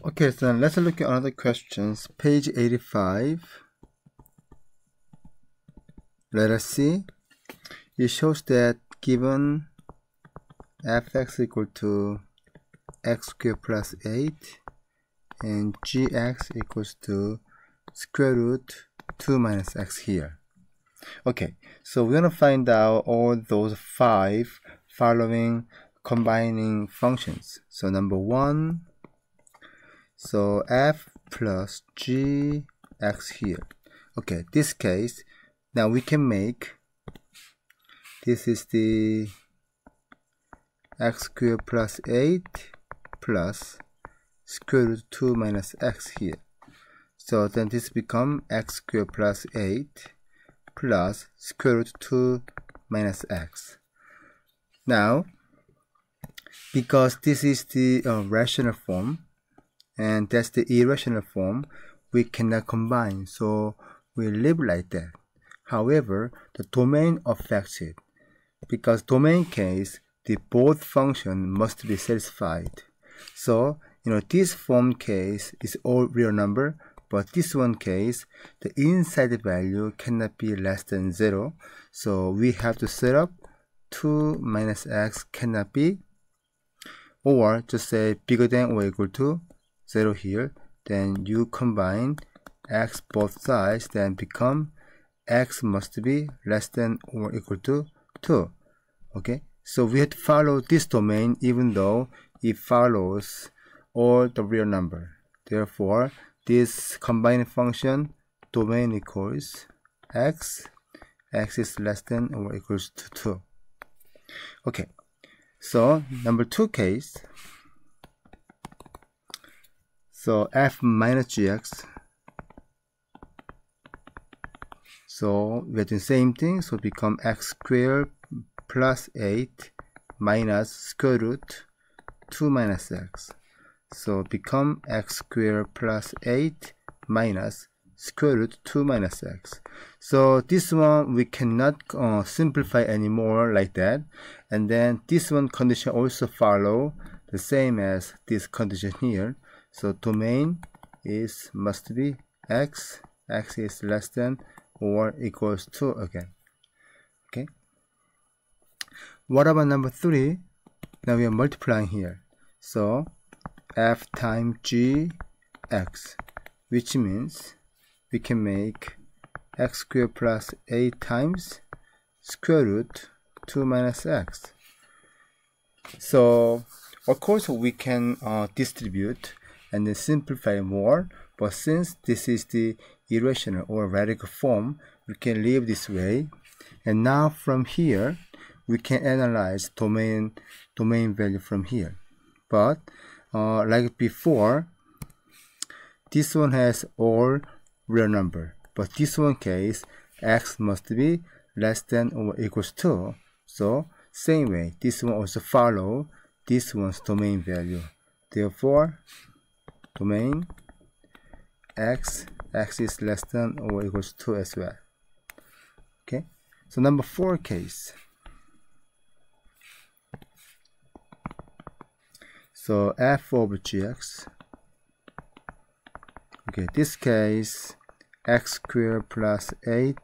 Okay, so then let's look at another questions. Page 85. Let us see. It shows that given fx equal to x squared plus 8 and gx equals to square root 2 minus x here. Okay, so we're going to find out all those 5 following combining functions. So number 1, so f plus gx here. Okay, this case, now we can make, this is the x squared plus 8 plus square root 2 minus x here. So then this become x squared plus 8 plus square root 2 minus x. Now, because this is the rational form and that's the irrational form, we cannot combine, so we leave like that. However, the domain affects it. Because domain case, the both function must be satisfied. So, this form case is all real number, but this one case, the inside value cannot be less than 0. So we have to set up 2 minus x cannot be, or just say bigger than or equal to 0 here. Then you combine x both sides, then become x must be less than or equal to 2. Okay, so we have to follow this domain even though it follows all the real number. Therefore, this combined function domain equals x is less than or equals to 2. Okay, so number 2 case, so f minus gx, so we are doing the same thing, so become x squared plus 8 minus square root 2 minus x. So become x squared plus 8 minus square root 2 minus x. So this one we cannot simplify anymore like that. And then this one condition also follow the same as this condition here. So domain is must be x is less than or equals to again. Okay. What about number 3? Now we are multiplying here. So f times gx, which means we can make x squared plus 8 times square root 2 minus x. So of course we can distribute and then simplify more, but since this is the irrational or radical form, we can leave this way. And now from here we can analyze domain value from here. But like before, this one has all real number, but this one case x must be less than or equals to. So same way, this one also follow this one's domain value. Therefore, domain x is less than or equals to as well. Okay, so number 4 case. So f over gx. Okay, this case x squared plus 8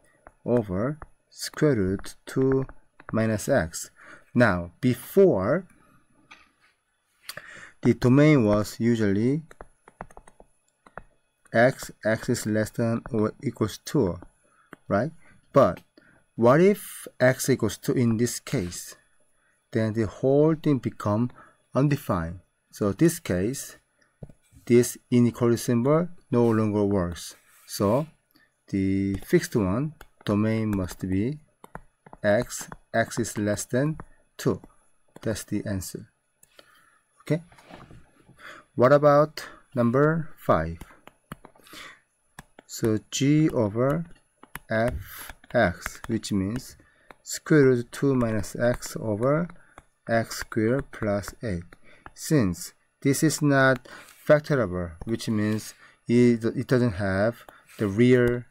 over square root 2 minus x. Now, before, the domain was usually x is less than or equals to, right? But what if x equals 2 in this case? Then the whole thing become undefined. So this case, this inequality symbol no longer works. So the fixed one, domain must be x is less than 2. That's the answer. Okay. What about number 5? So g over fx, which means square root 2 minus x over x squared plus 8. Since this is not factorable, which means it doesn't have the real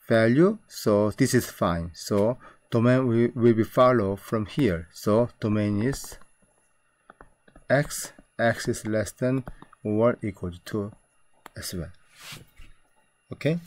value, so this is fine. So domain will be followed from here. So domain is x is less than or equals to as well. Okay.